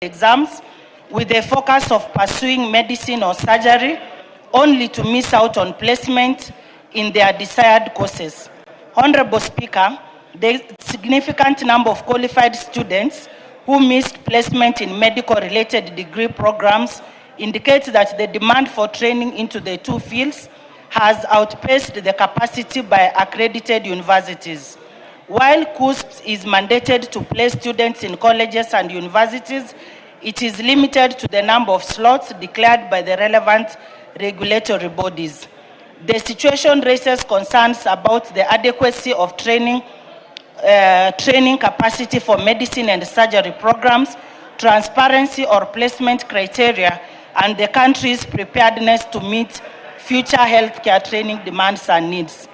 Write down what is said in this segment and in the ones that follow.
exams with a focus of pursuing medicine or surgery, only to miss out on placement in their desired courses. Honorable Speaker, the significant number of qualified students who missed placement in medical-related degree programs indicates that the demand for training into the two fields has outpaced the capacity by accredited universities. While CUSP is mandated to place students in colleges and universities, it is limited to the number of slots declared by the relevant regulatory bodies. The situation raises concerns about the adequacy of training capacity for medicine and surgery programs, transparency or placement criteria, and the country's preparedness to meet future healthcare training demands and needs.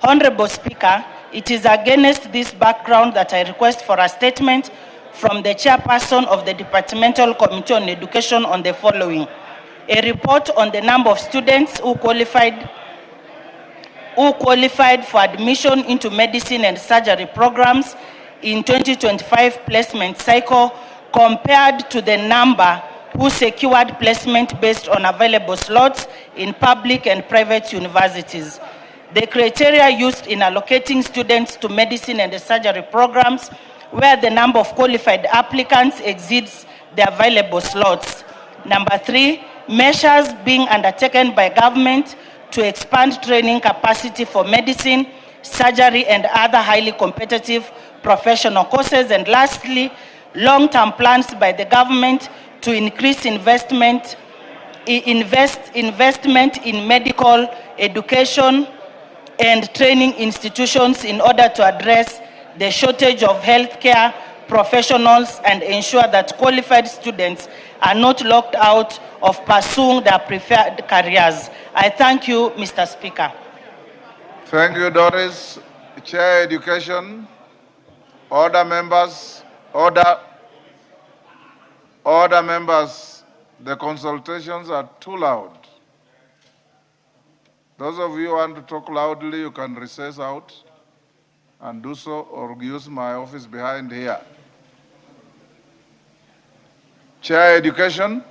Honorable Speaker, it is against this background that I request for a statement from the chairperson of the Departmental Committee on Education on the following: a report on the number of students who qualified for admission into medicine and surgery programs in 2025 placement cycle compared to the number who secured placement based on available slots in public and private universities. The criteria used in allocating students to medicine and surgery programs where the number of qualified applicants exceeds the available slots. Number 3, measures being undertaken by government to expand training capacity for medicine, surgery, and other highly competitive professional courses. And lastly, long-term plans by the government to increase investment in medical education and training institutions in order to address the shortage of healthcare professionals and ensure that qualified students are not locked out of pursuing their preferred careers. I thank you, Mr. Speaker. Thank you, Doris. Chair Education. Order members. Order members. The consultations are too loud. Those of you who want to talk loudly, you can recess out and do so, or use my office behind here. Chair Education.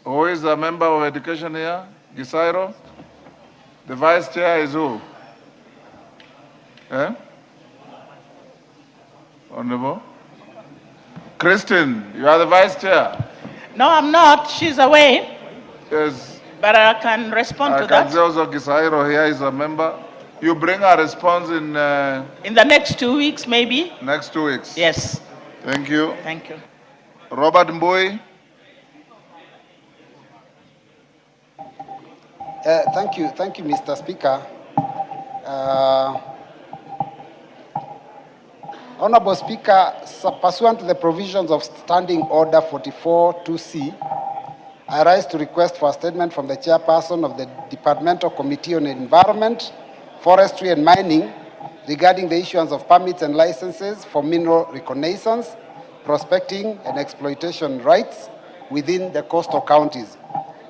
Who is a member of Education here? Gisairo. The Vice Chair is who? Honorable? Christine, you are the Vice Chair. No, I'm not. She's away. Yes. But I can respond to that. Also Gisairo here is a member. You bring a response in the next 2 weeks, maybe? Next 2 weeks. Yes. Thank you. Thank you. Robert Mbui. Thank you, Mr. Speaker. Honorable Speaker, pursuant to the provisions of Standing Order 44-2C, I rise to request for a statement from the chairperson of the Departmental Committee on Environment, Forestry and Mining regarding the issuance of permits and licenses for mineral reconnaissance, prospecting and exploitation rights within the coastal counties.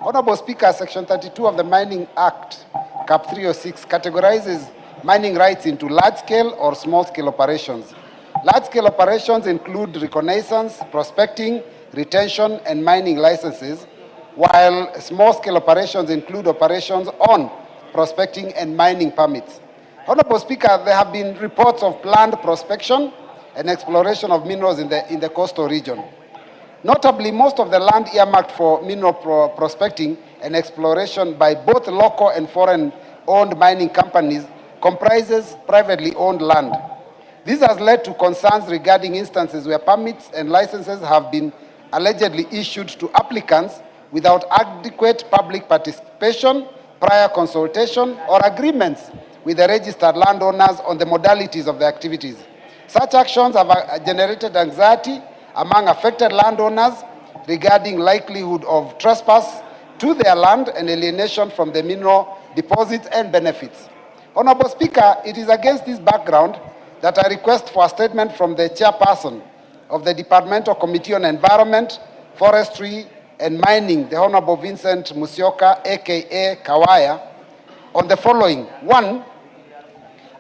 Honorable Speaker, Section 32 of the Mining Act, Cap 306, categorizes mining rights into large-scale or small-scale operations. Large-scale operations include reconnaissance, prospecting, retention, and mining licenses, while small-scale operations include operations on prospecting and mining permits. Honorable Speaker, there have been reports of planned prospection and exploration of minerals in the coastal region. Notably, most of the land earmarked for mineral prospecting and exploration by both local and foreign-owned mining companies comprises privately owned land. This has led to concerns regarding instances where permits and licenses have been allegedly issued to applicants without adequate public participation, prior consultation, or agreements with the registered landowners on the modalities of the activities. Such actions have generated anxiety among affected landowners regarding likelihood of trespass to their land and alienation from the mineral deposits and benefits. Honorable Speaker, it is against this background that I request for a statement from the chairperson of the Departmental Committee on Environment, Forestry and Mining, the Honorable Vincent Musyoka, aka Kawaya, on the following. 1,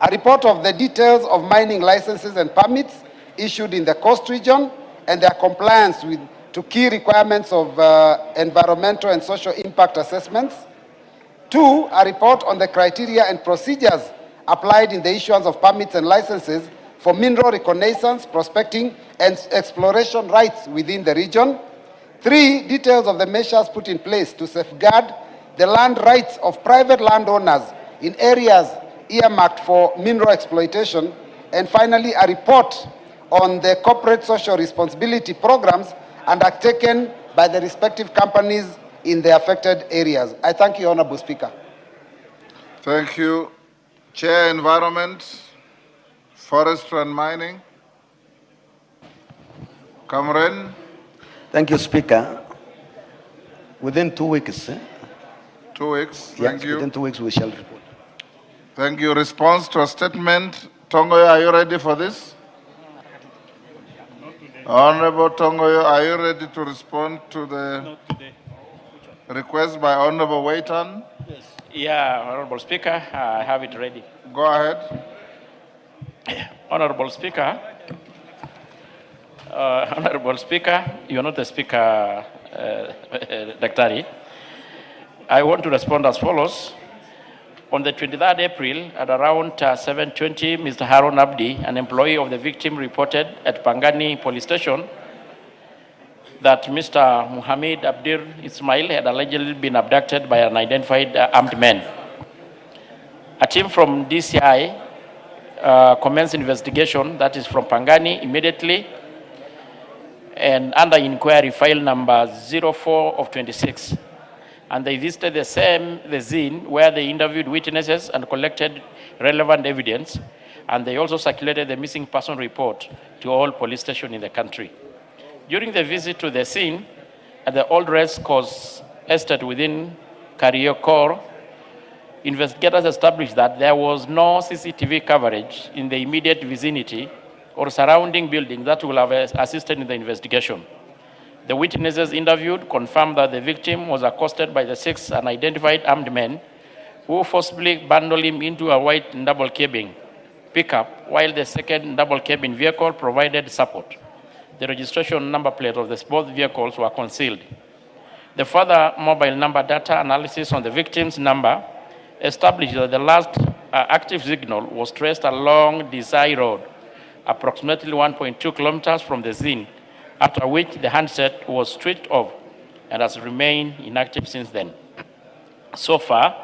a report of the details of mining licenses and permits issued in the coast region and their compliance to key requirements of environmental and social impact assessments. 2, a report on the criteria and procedures applied in the issuance of permits and licenses for mineral reconnaissance, prospecting, and exploration rights within the region. 3, details of the measures put in place to safeguard the land rights of private landowners in areas earmarked for mineral exploitation. And finally, a report on the corporate social responsibility programs undertaken by the respective companies in the affected areas. I thank you, Honorable Speaker. Thank you. Chair, Environment, Forestry and Mining. Cameron. Thank you, Speaker. Within 2 weeks. 2 weeks. Thank you. Within 2 weeks we shall report. Thank you. Response to a statement. Tongoyo, are you ready for this? Honorable Tongoyo, are you ready to respond to the request by Honorable Waitan? Yes. Yeah, Honorable Speaker, I have it ready. Go ahead. Honorable Speaker, you're not the Speaker, Daktari. I want to respond as follows. On the 23rd April, at around 7:20, Mr. Harun Abdi, an employee of the victim, reported at Pangani Police Station that Mr. Muhammad Abdir Ismail had allegedly been abducted by an unidentified armed man. A team from DCI commenced investigation, that is from Pangani, immediately, and under inquiry file number 04 of 26. And they visited the scene where they interviewed witnesses and collected relevant evidence. And they also circulated the missing person report to all police stations in the country. During the visit to the scene at the old race course estate within Kariokor, investigators established that there was no CCTV coverage in the immediate vicinity or surrounding buildings that will have assisted in the investigation. The witnesses interviewed confirmed that the victim was accosted by the 6 unidentified armed men who forcibly bundled him into a white double cabin pickup, while the second double cabin vehicle provided support. The registration number plate of both vehicles were concealed. The further mobile number data analysis on the victim's number established that the last active signal was traced along Desai Road, approximately 1.2 kilometers from the scene, after which the handset was switched off and has remained inactive since then. So far,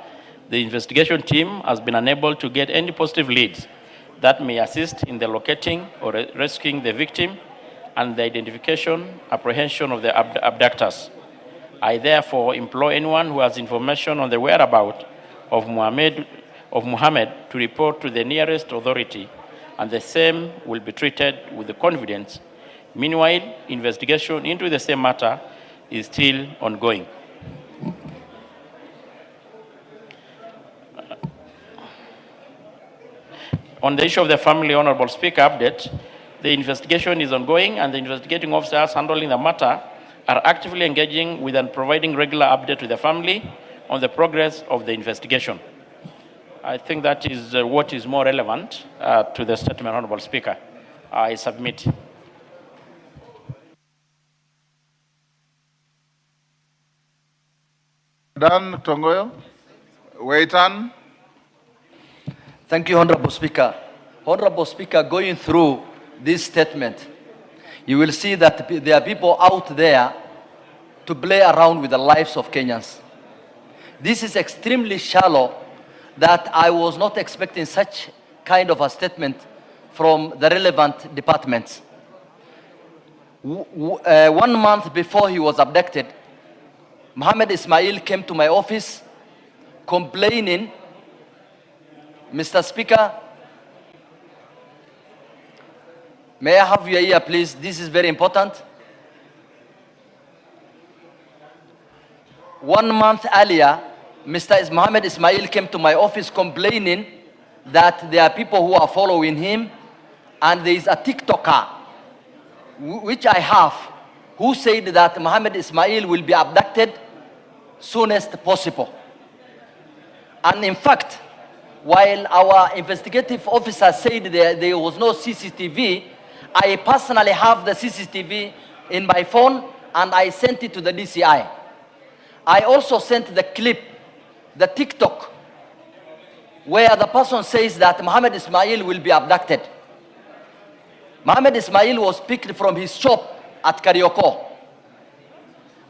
the investigation team has been unable to get any positive leads that may assist in the locating or rescuing the victim and the identification, apprehension of the abductors. I therefore implore anyone who has information on the whereabouts of Muhammad to report to the nearest authority, and the same will be treated with the confidence. Meanwhile, investigation into the same matter is still ongoing. On the issue of the family, Honorable Speaker, update, the investigation is ongoing and the investigating officers handling the matter are actively engaging with and providing regular update to the family on the progress of the investigation. I think that is what is more relevant to the statement, Honorable Speaker. I submit. Done, Tongoyo. Waitan. Thank you, Honorable Speaker. Honorable Speaker, going through this statement, you will see that there are people out there to play around with the lives of Kenyans. This is extremely shallow that I was not expecting such kind of a statement from the relevant departments. 1 month before he was abducted, Muhammad Ismail came to my office complaining, Mr. Speaker, may I have your ear, please? This is very important. 1 month earlier, Mr. Muhammad Ismail came to my office complaining that there are people who are following him, and there is a TikToker, which I have, who said that Muhammad Ismail will be abducted soonest possible. And in fact, while our investigative officer said there was no CCTV, I personally have the CCTV in my phone and I sent it to the DCI. I also sent the clip, the TikTok, where the person says that Mohammed Ismail will be abducted. Mohammed Ismail was picked from his shop at Karioko.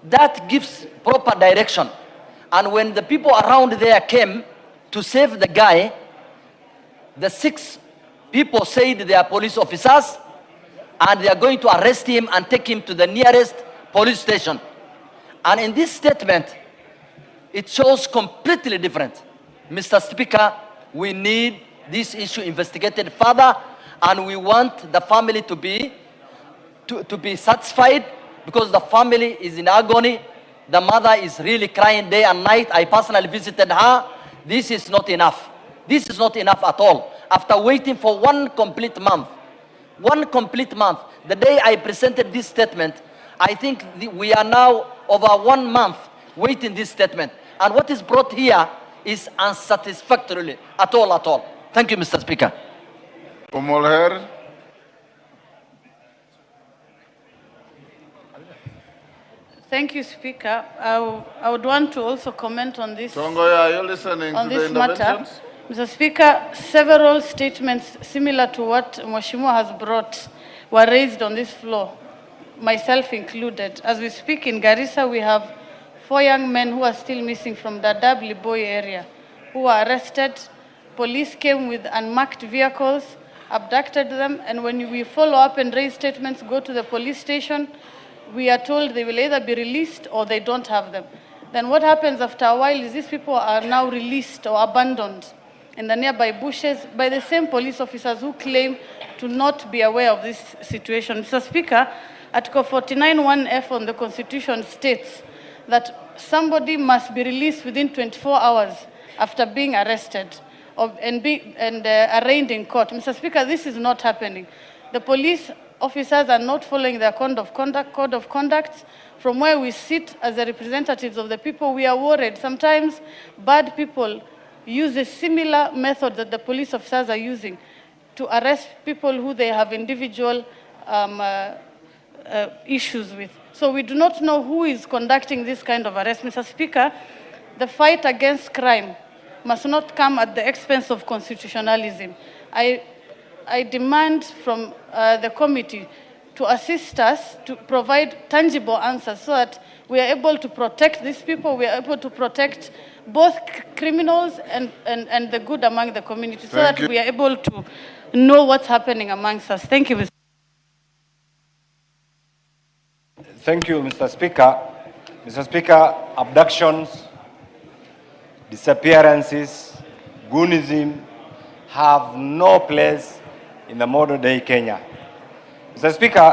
That gives proper direction. And when the people around there came to save the guy, the 6 people said they are police officers and they are going to arrest him and take him to the nearest police station. And in this statement, it shows completely different. Mr. Speaker, we need this issue investigated further, and we want the family to be satisfied, because the family is in agony. The mother is really crying day and night. I personally visited her. This is not enough. This is not enough at all. After waiting for 1 complete month, the day I presented this statement, I think we are now over 1 month waiting this statement. And what is brought here is unsatisfactory at all. Thank you, Mr. Speaker. Umolher. Thank you, Speaker. I would want to also comment on this. Tongoya, are you listening to the Matter. interventions? Mr. Speaker, several statements similar to what Mheshimiwa has brought were raised on this floor, myself included. As we speak in Garissa, we have 4 young men who are still missing from the Liboi area, who were arrested. Police came with unmarked vehicles, abducted them, and when we follow up and raise statements, go to the police station, we are told they will either be released or they don't have them. Then what happens after a while is these people are now released or abandoned in the nearby bushes by the same police officers who claim to not be aware of this situation. Mr. Speaker, Article 49(1)(f) on the Constitution states that somebody must be released within 24 hours after being arrested and arraigned in court. Mr. Speaker, this is not happening. The police officers are not following their code of conduct. From where we sit as the representatives of the people, we are worried. Sometimes bad people use a similar method that the police officers are using to arrest people who they have individual issues with. So we do not know who is conducting this kind of arrest. Mr. Speaker, the fight against crime must not come at the expense of constitutionalism. I demand from the committee to assist us to provide tangible answers so that we are able to protect these people, we are able to protect both criminals and the good among the community, so that we are able to know what's happening amongst us. Thank you, Mr. Thank you, Mr. Speaker. Mr. Speaker, abductions, disappearances, goonism have no place in the modern day Kenya. Mr. Speaker,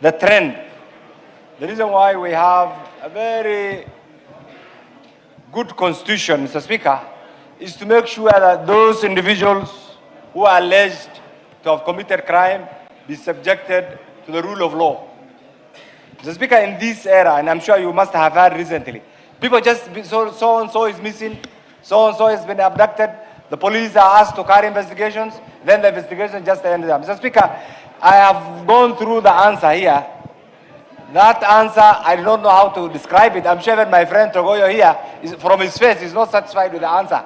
the trend, the reason why we have a very good constitution, Mr. Speaker, is to make sure that those individuals who are alleged to have committed crime be subjected to the rule of law. Mr. Speaker, in this era, and I'm sure you must have heard recently, people just, so-and-so is missing, so-and-so has been abducted, the police are asked to carry investigations, then the investigation just ends there. Mr. Speaker, I have gone through the answer here. That answer, I don't know how to describe it. I'm sure that my friend Togoyo here, from his face, is not satisfied with the answer.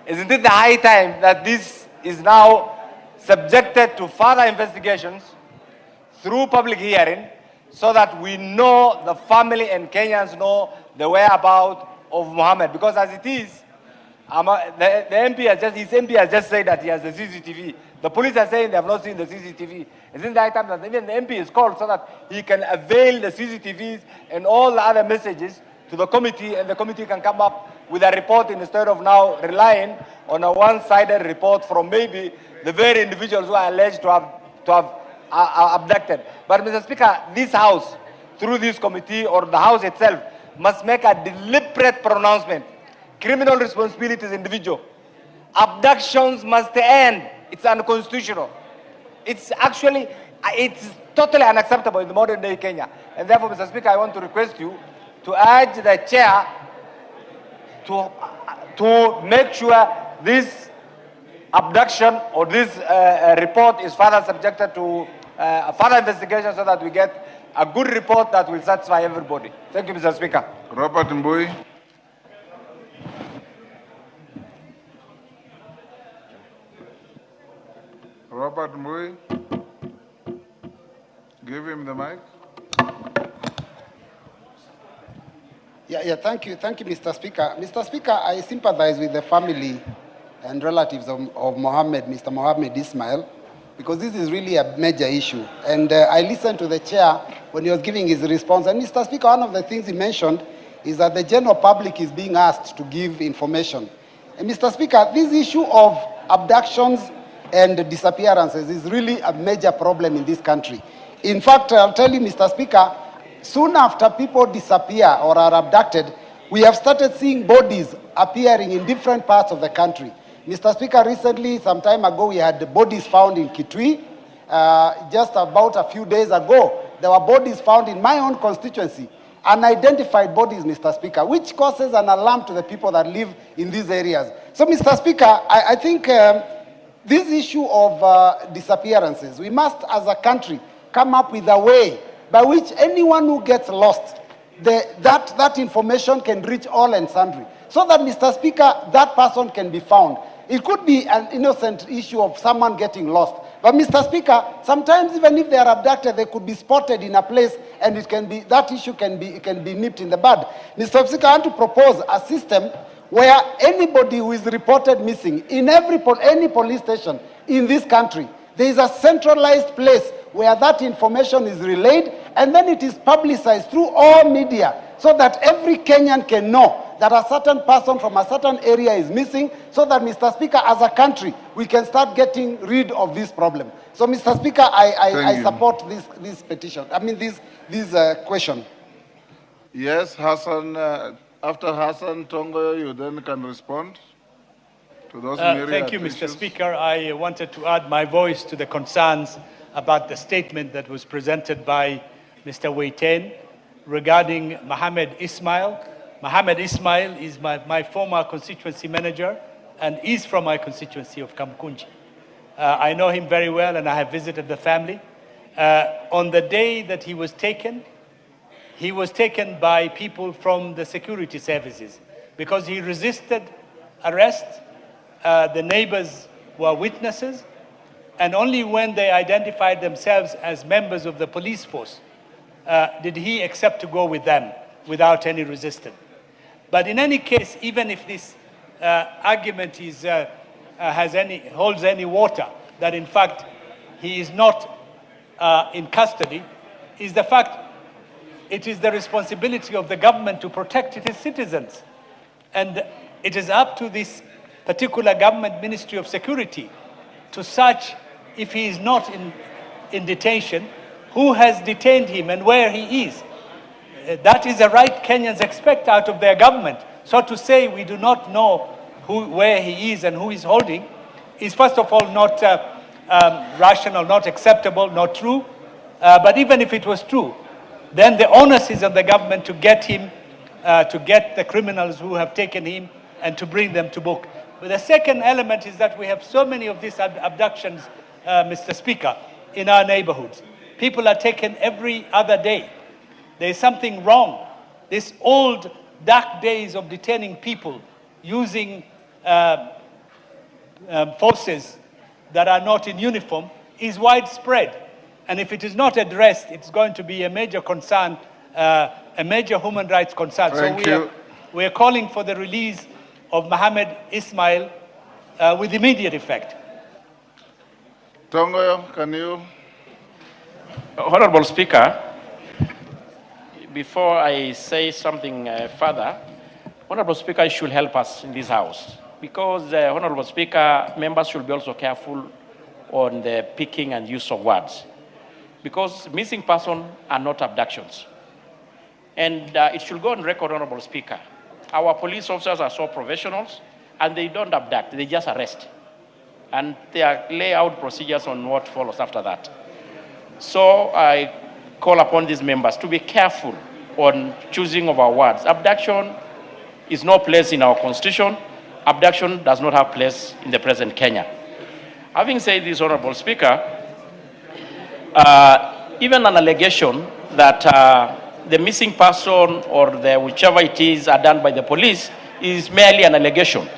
Isn't it the high time that this is now subjected to further investigations through public hearing, so that we know, the family and Kenyans know the whereabouts of Mohammed? Because as it is, the MP has just, his MP has just said that he has the CCTV. The police are saying they have not seen the CCTV. Isn't that time that even the MP is called so that he can avail the CCTVs and all the other messages to the committee, and the committee can come up with a report instead of now relying on a one-sided report from maybe the very individuals who are alleged to have abducted. But Mr. Speaker, this House, through this committee or the House itself, must make a deliberate pronouncement. Criminal responsibility is individual. Abductions must end. It's unconstitutional. It's actually, it's totally unacceptable in the modern day Kenya. And therefore, Mr. Speaker, I want to request you to urge the chair to make sure this abduction or this report is further subjected to further investigation so that we get a good report that will satisfy everybody. Thank you, Mr. Speaker. Robert Mbui. Robert Mbui. Give him the mic. Thank you, Mr. Speaker. Mr. Speaker, I sympathize with the family and relatives of Mr. Mohammed Ismail, because this is really a major issue. And I listened to the chair when he was giving his response. And Mr. Speaker, one of the things he mentioned is that the general public is being asked to give information. And Mr. Speaker, this issue of abductions and disappearances is really a major problem in this country. In fact, I'll tell you, Mr. Speaker, soon after people disappear or are abducted, we have started seeing bodies appearing in different parts of the country. Mr. Speaker, recently, some time ago, we had the bodies found in Kitui. Just about a few days ago, there were bodies found in my own constituency, unidentified bodies, Mr. Speaker, which causes an alarm to the people that live in these areas. So, Mr. Speaker, I think this issue of disappearances, we must, as a country, come up with a way by which anyone who gets lost, that information can reach all and sundry. So that, Mr. Speaker, that person can be found. It could be an innocent issue of someone getting lost. But, Mr. Speaker, sometimes even if they are abducted, they could be spotted in a place and it can be, that issue can be nipped in the bud. Mr. Speaker, I want to propose a system where anybody who is reported missing in any police station in this country, there is a centralized place where that information is relayed, and then it is publicized through all media so that every Kenyan can know that a certain person from a certain area is missing, so that, Mr. Speaker, as a country, we can start getting rid of this problem. So, Mr. Speaker, I support this petition, this question. Yes, Hassan, after Hassan Tongo, you then can respond to those Thank you, Mr. issues. Speaker. I wanted to add my voice to the concerns about the statement that was presented by Mr. Waiten regarding Mohammed Ismail. Mohammed Ismail is my former constituency manager and is from my constituency of Kamkunji. I know him very well and I have visited the family. On the day that he was taken by people from the security services because he resisted arrest. The neighbors were witnesses, and only when they identified themselves as members of the police force did he accept to go with them without any resistance. But in any case, even if this argument holds any water, that in fact he is not in custody, is the fact it is the responsibility of the government to protect its citizens. And it is up to this particular government Ministry of Security to search if he is not in detention, who has detained him and where he is. That is a right Kenyans expect out of their government. So to say we do not know where he is and who is holding is first of all not rational, not acceptable, not true. But even if it was true, then the onus is on the government to get him, to get the criminals who have taken him and to bring them to book. But the second element is that we have so many of these abductions, Mr. Speaker, in our neighborhoods. People are taken every other day. There is something wrong. These old dark days of detaining people using forces that are not in uniform is widespread. And if it is not addressed, it's going to be a major concern, a major human rights concern. So we are calling for the release of Mohammed Ismail with immediate effect. Tongoyo, can you? Honorable Speaker, before I say something further, Honorable Speaker should help us in this House because, Honorable Speaker, members should be also careful on the picking and use of words because missing persons are not abductions. And it should go on record, Honorable Speaker. Our police officers are so professionals and they don't abduct, they just arrest. And they lay out procedures on what follows after that. So I call upon these members to be careful on choosing of our words. Abduction is no place in our constitution. Abduction does not have place in the present Kenya. Having said this, Honorable Speaker, even an allegation that the missing person or the whichever it is are done by the police is merely an allegation.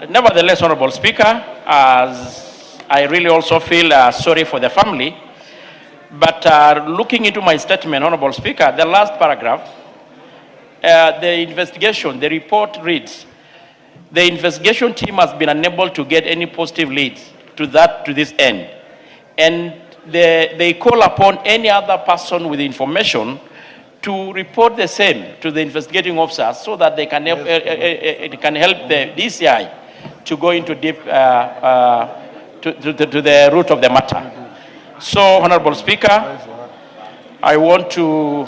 Nevertheless, Honorable Speaker, as I really also feel sorry for the family, but looking into my statement, Honorable Speaker, the last paragraph, the investigation, the report reads, the investigation team has been unable to get any positive leads to this end. And they call upon any other person with information to report the same to the investigating officers so that they can help, the DCI to go into deep, to the root of the matter. So, Honorable Speaker, I want to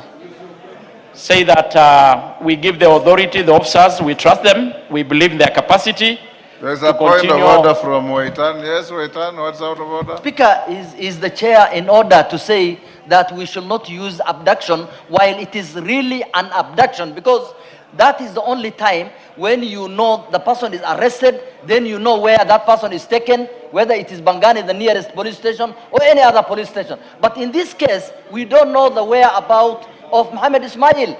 say that we give the authority, the officers, we trust them, we believe in their capacity. There's a point of order from Waitan. Yes, Waitan, what's out of order? Speaker, is the chair in order to say that we should not use abduction while it is really an abduction, because that is the only time when you know the person is arrested, then you know where that person is taken, whether it is Bangani, the nearest police station, or any other police station. But in this case, we don't know the whereabouts of Mohammed Ismail.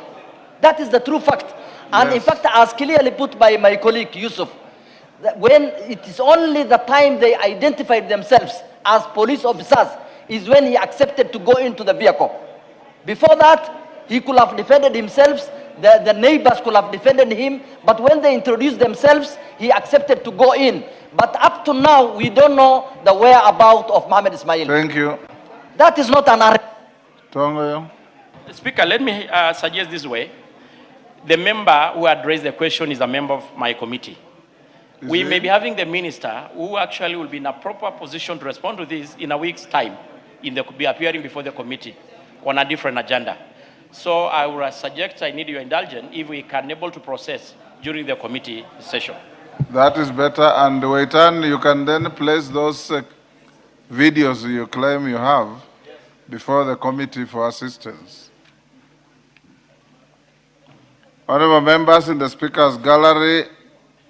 That is the true fact. And in fact, as clearly put by my colleague Yusuf, that when it is only the time they identified themselves as police officers is when he accepted to go into the vehicle. Before that, he could have defended himself, the neighbors could have defended him, but when they introduced themselves, he accepted to go in. But up to now, we don't know the whereabouts of Mohammed Ismail. Thank you. That is not an arrest. Tongoyo. Speaker, let me suggest this way. The member who had raised the question is a member of my committee. We may be having the minister who actually will be in a proper position to respond to this in a week's time, be appearing before the committee on a different agenda. So I would suggest, I need your indulgence, if we can able to process during the committee session. That is better. And Waitan, you can then place those videos you claim you have before the committee for assistance. Honorable members in the Speaker's Gallery,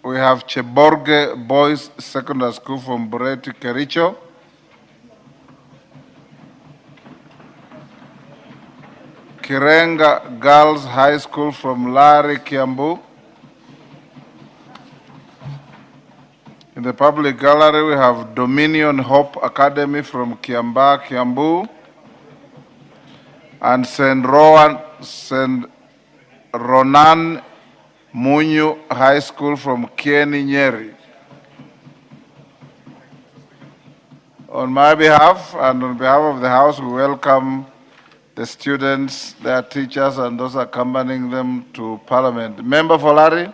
we have Cheborge Boys Secondary School from Bureti, Kericho. Kirenga Girls High School from Lari, Kiambu. In the public gallery, we have Dominion Hope Academy from Kiamba, Kiambu. And St. Ronan Munyu High School from Kieni, Nyeri. On my behalf and on behalf of the House, we welcome the students, their teachers, and those accompanying them to Parliament. Member for Lari,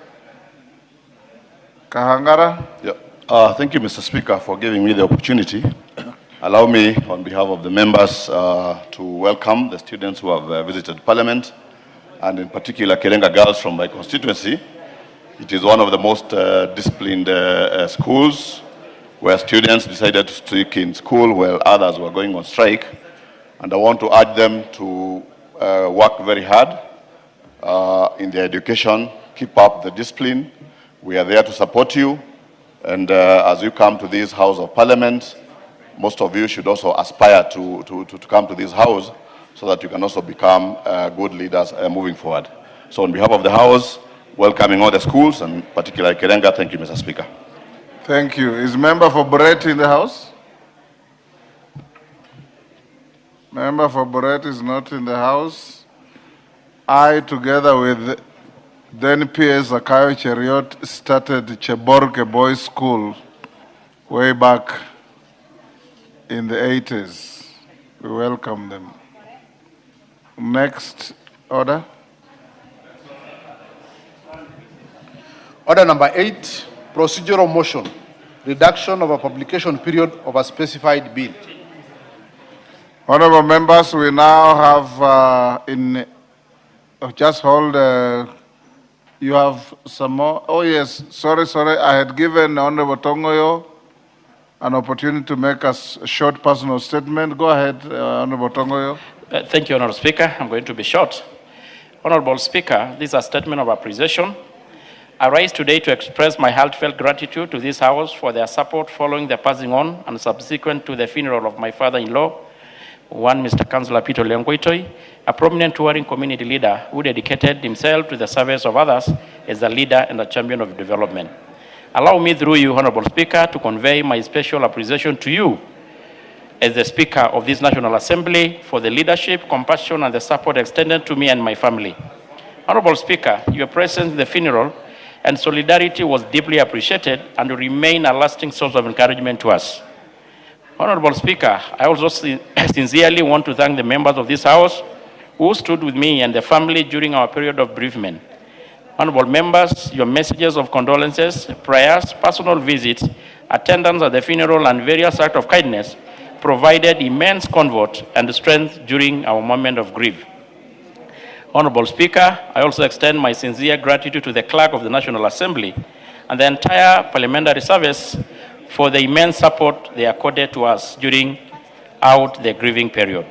Kahangara. Yeah. Thank you, Mr. Speaker, for giving me the opportunity. Allow me, on behalf of the members, to welcome the students who have visited Parliament, and in particular Kirenga Girls from my constituency. It is one of the most disciplined schools where students decided to stick in school while others were going on strike. And I want to urge them to work very hard in their education, keep up the discipline. We are there to support you. And as you come to this House of Parliament, most of you should also aspire to come to this House so that you can also become good leaders moving forward. So on behalf of the House, welcoming all the schools, and particularly Kirenga, thank you, Mr. Speaker. Thank you. Is member for Bureti in the House? Member for Bureti is not in the House. I, together with then PS Akayo Cheriot, started Cheborke Boys School way back in the 80s. We welcome them. Next order. Order number 8, procedural motion, reduction of a publication period of a specified bill. Honorable members, we now have just hold, you have some more. Oh yes, sorry, I had given Honorable Tongoyo an opportunity to make a short personal statement. Go ahead, Honorable Tongoyo. Thank you, Honorable Speaker. I'm going to be short. Honorable Speaker, this is a statement of appreciation. I rise today to express my heartfelt gratitude to this House for their support following the passing on and subsequent to the funeral of my father-in-law, one Mr. Councillor Peter Leongoitoi, a prominent touring community leader who dedicated himself to the service of others as a leader and a champion of development. Allow me through you, Honorable Speaker, to convey my special appreciation to you as the Speaker of this National Assembly for the leadership, compassion, and the support extended to me and my family. Honorable Speaker, your presence at the funeral and solidarity was deeply appreciated and will remain a lasting source of encouragement to us. Honorable Speaker, I also sincerely want to thank the members of this House who stood with me and the family during our period of bereavement. Honorable members, your messages of condolences, prayers, personal visits, attendance at the funeral, and various acts of kindness provided immense comfort and strength during our moment of grief. Honorable Speaker, I also extend my sincere gratitude to the Clerk of the National Assembly and the entire parliamentary service for the immense support they accorded to us during the grieving period.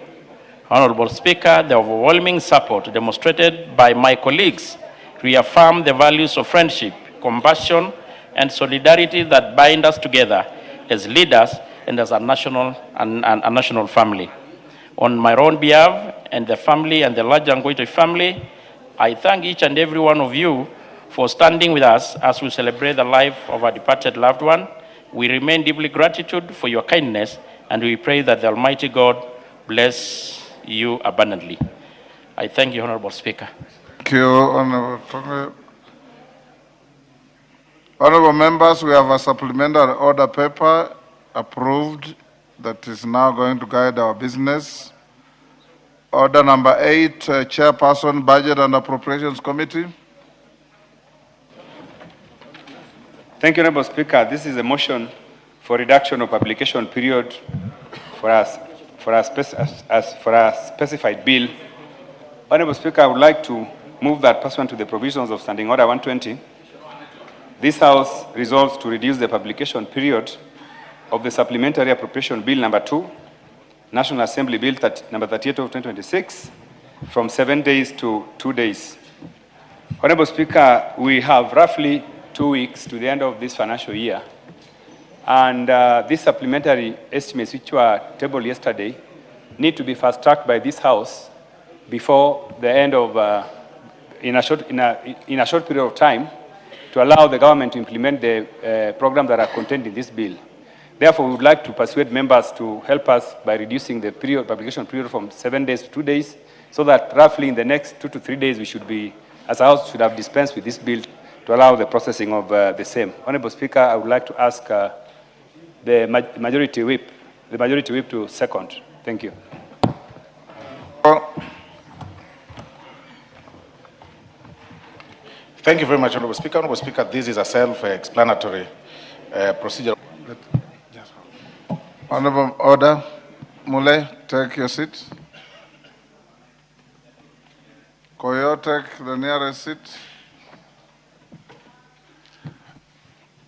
Honorable Speaker, the overwhelming support demonstrated by my colleagues reaffirmed the values of friendship, compassion, and solidarity that bind us together as leaders and as a national family. On my own behalf and the family and the larger Ngoitoi family, I thank each and every one of you for standing with us as we celebrate the life of our departed loved one. We remain deeply gratitude for your kindness, and we pray that the Almighty God bless you abundantly. I thank you, Honorable Speaker. Thank you, Honorable. Honorable members, we have a supplementary order paper approved that is now going to guide our business. Order number 8, Chairperson, Budget and Appropriations Committee. Thank you, Honorable Speaker. This is a motion for reduction of publication period for a specified bill. Honorable Speaker, I would like to move that pursuant to the provisions of Standing Order 120, this House resolves to reduce the publication period of the Supplementary Appropriation Bill number 2, National Assembly Bill number 38 of 2026, from 7 days to 2 days. Honorable Speaker, we have roughly 2 weeks to the end of this financial year, and these supplementary estimates, which were tabled yesterday, need to be fast-tracked by this House before the end of, in a short period of time, to allow the government to implement the programs that are contained in this bill. Therefore, we would like to persuade members to help us by reducing the publication period from 7 days to 2 days, so that roughly in the next 2 to 3 days we should be, as a House, should have dispensed with this bill to allow the processing of the same. Honorable Speaker, I would like to ask the majority whip to second. Thank you. Thank you very much, Honorable Speaker. Honorable Speaker, this is a self-explanatory procedure. Honorable Order, Mule, take your seat. Koyo, take the nearest seat.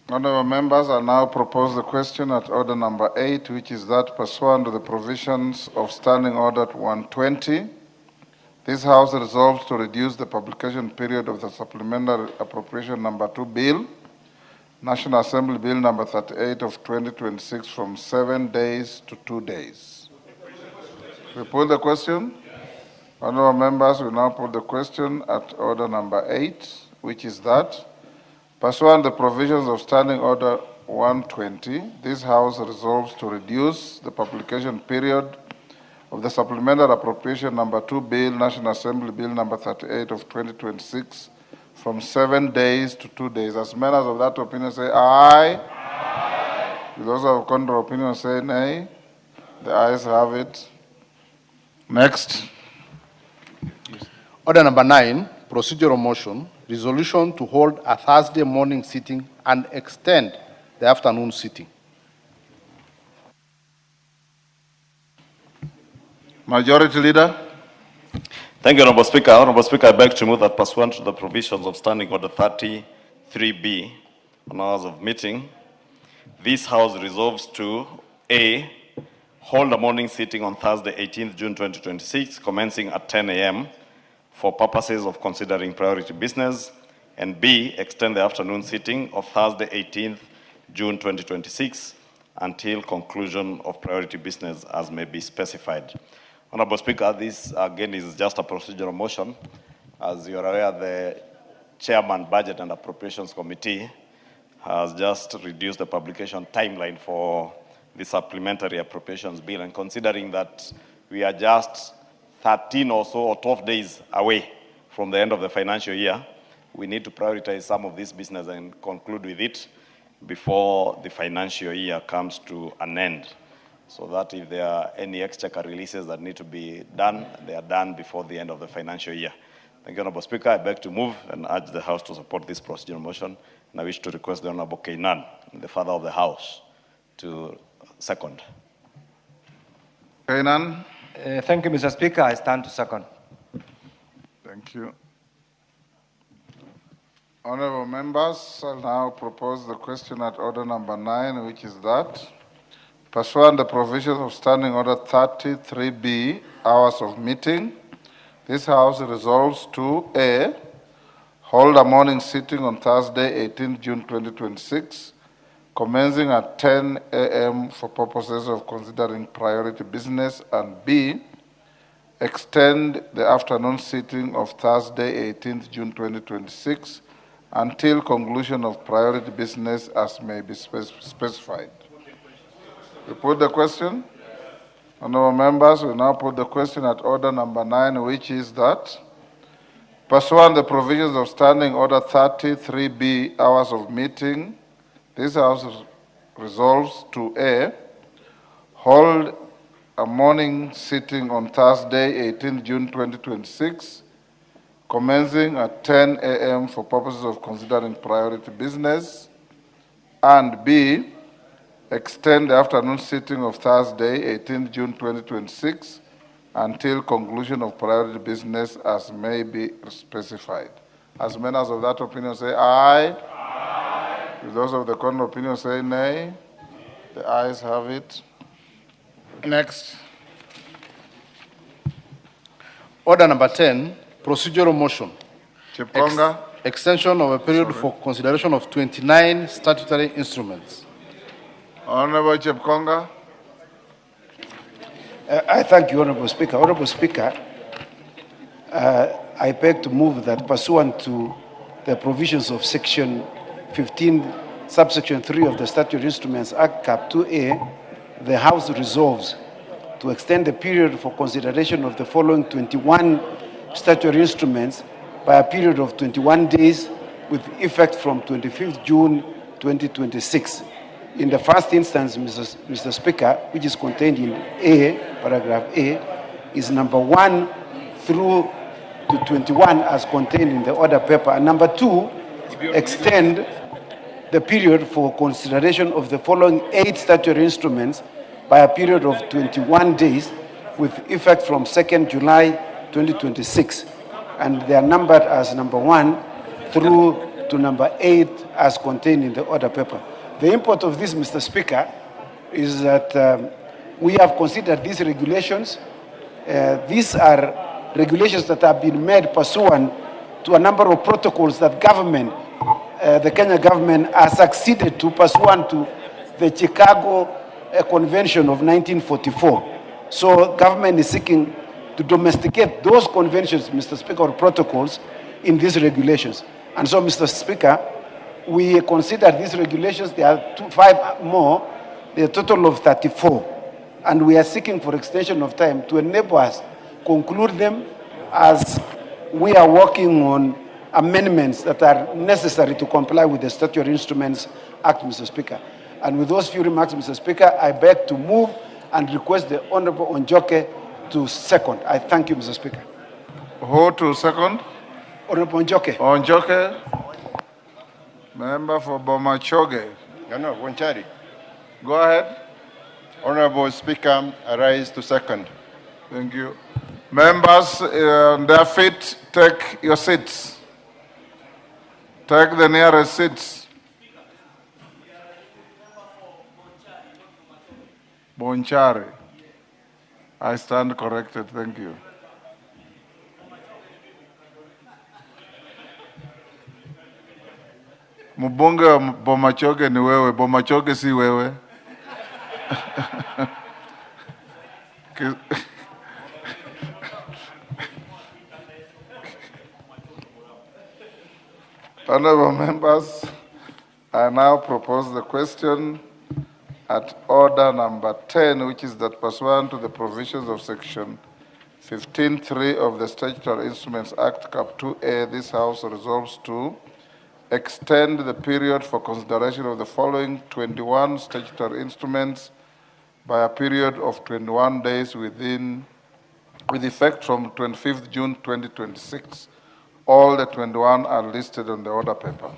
Honorable members, I now propose the question at order number 8, which is that pursuant to the provisions of Standing Order 120, this House resolves to reduce the publication period of the Supplementary Appropriation number 2 Bill, National Assembly Bill number 38 of 2026, from 7 days to 2 days. We put the question. Honorable members, we now put the question at order number 8, which is that pursuant to the provisions of Standing Order 120, this House resolves to reduce the publication period of the Supplementary Appropriation number 2 Bill, National Assembly Bill number 38 of 2026, from 7 days to 2 days. As members of that opinion say aye. Aye. Those of contrary opinion say nay. The ayes have it. Next. Order number 9, procedural motion, resolution to hold a Thursday morning sitting and extend the afternoon sitting. Majority Leader. Thank you, Honorable Speaker. Honorable Speaker, I beg to move that pursuant to the provisions of Standing Order 33B on hours of meeting, this House resolves to A, hold a morning sitting on Thursday, 18th June 2026, commencing at 10 a.m. for purposes of considering priority business, and B, extend the afternoon sitting of Thursday, 18th June 2026 until conclusion of priority business as may be specified. Honorable Speaker, this again is just a procedural motion. As you are aware, the Chairman Budget and Appropriations Committee has just reduced the publication timeline for the supplementary appropriations bill, and considering that we are just 13 or so or 12 days away from the end of the financial year, we need to prioritize some of this business and conclude with it before the financial year comes to an end, so that if there are any exchequer releases that need to be done, they are done before the end of the financial year. Thank you, Honorable Speaker. I beg to move and urge the House to support this procedural motion, and I wish to request the Honorable Kenyan, the Father of the House, to second. Kenyan. Thank you, Mr. Speaker. I stand to second. Thank you. Honorable members, I'll now propose the question at order number 9, which is that, pursuant to the provisions of Standing Order 33B, hours of meeting, this House resolves to A, hold a morning sitting on Thursday, 18 June 2026, commencing at 10 a.m. for purposes of considering priority business, and B, extend the afternoon sitting of Thursday, 18 June 2026, until conclusion of priority business as may be specified. We put the question? Honorable members, we now put the question at order number 9, which is that, pursuant to the provisions of Standing Order 33B, hours of meeting, this House resolves to A, hold a morning sitting on Thursday, 18 June 2026, commencing at 10 a.m. for purposes of considering priority business, and B, extend the afternoon sitting of Thursday, 18 June 2026, until conclusion of priority business as may be specified. As members of that opinion say aye. Aye. If those of the contrary opinion say nay, the ayes have it. Next. Order number 10, procedural motion. Chipkonga. Extension of a period for consideration of 29 statutory instruments. Honorable Chipkonga. I thank you, Honorable Speaker. Honorable Speaker, I beg to move that pursuant to the provisions of Section 15, subsection 3 of the Statutory Instruments Act, Cap 2A, the House resolves to extend the period for consideration of the following 21 statutory instruments by a period of 21 days with effect from 25th June 2026. In the first instance, Mr. Speaker, which is contained in A, paragraph A, is number 1 through to 21 as contained in the order paper. And number 2, extend the period for consideration of the following 8 statutory instruments by a period of 21 days with effect from 2nd July 2026. And they are numbered as number 1 through to number 8 as contained in the order paper. The import of this, Mr. Speaker, is that we have considered these regulations. These are regulations that have been made pursuant to a number of protocols that government, the Kenya government, has succeeded to pursuant to the Chicago Convention of 1944. So government is seeking to domesticate those conventions, Mr. Speaker, or protocols in these regulations. And so, Mr. Speaker, we consider these regulations, there are 5 more, there are a total of 34. And we are seeking for extension of time to enable us conclude them as we are working on amendments that are necessary to comply with the Statutory Instruments Act, Mr. Speaker. And with those few remarks, Mr. Speaker, I beg to move and request the Honorable Onjoke to second. I thank you, Mr. Speaker. Who to second? Honorable Onjoke. Onjoke. Member for Bomachoge. No, Wanchari. Go ahead. Honorable Speaker, I rise to second. Thank you. Members, on their feet, take your seats. Take the nearest seats. Bonchari. I stand corrected. Thank you. Mbunge wa Bomachoge ni wewe, Bomachoge si wewe. Honorable members, I now propose the question at order number 10, which is that pursuant to the provisions of section 15.3 of the Statutory Instruments Act, Cap 2A, this House resolves to extend the period for consideration of the following 21 statutory instruments by a period of 21 days with effect from 25th June 2026. All the 21 are listed on the order paper.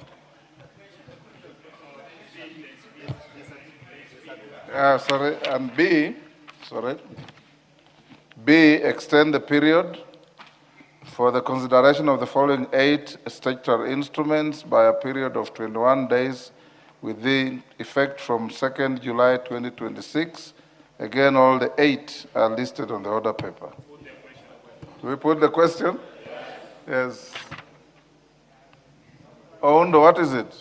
And B, extend the period for the consideration of the following 8 statutory instruments by a period of 21 days with effect from 2nd July 2026. Again, all the 8 are listed on the order paper. Do we put the question? Yes. Oundo, what is it?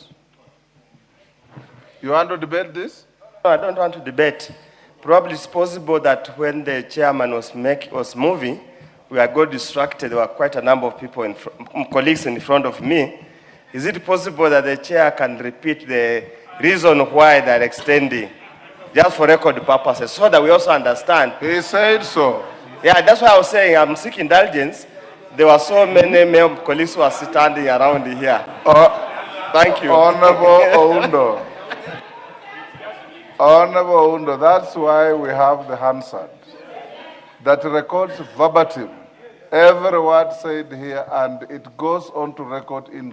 You want to debate this? No, I don't want to debate. Probably it's possible that when the chairman was moving, we got distracted. There were quite a number of people, colleagues in front of me. Is it possible that the chair can repeat the reason why they're extending, just for record purposes, so that we also understand? He said so. Yeah, that's why I was saying I'm seeking indulgence. There were so many male colleagues who are standing around here. Thank you. Honorable Oundo. Honorable Oundo, that's why we have the Hansard that records verbatim every word said here, and it goes on to record in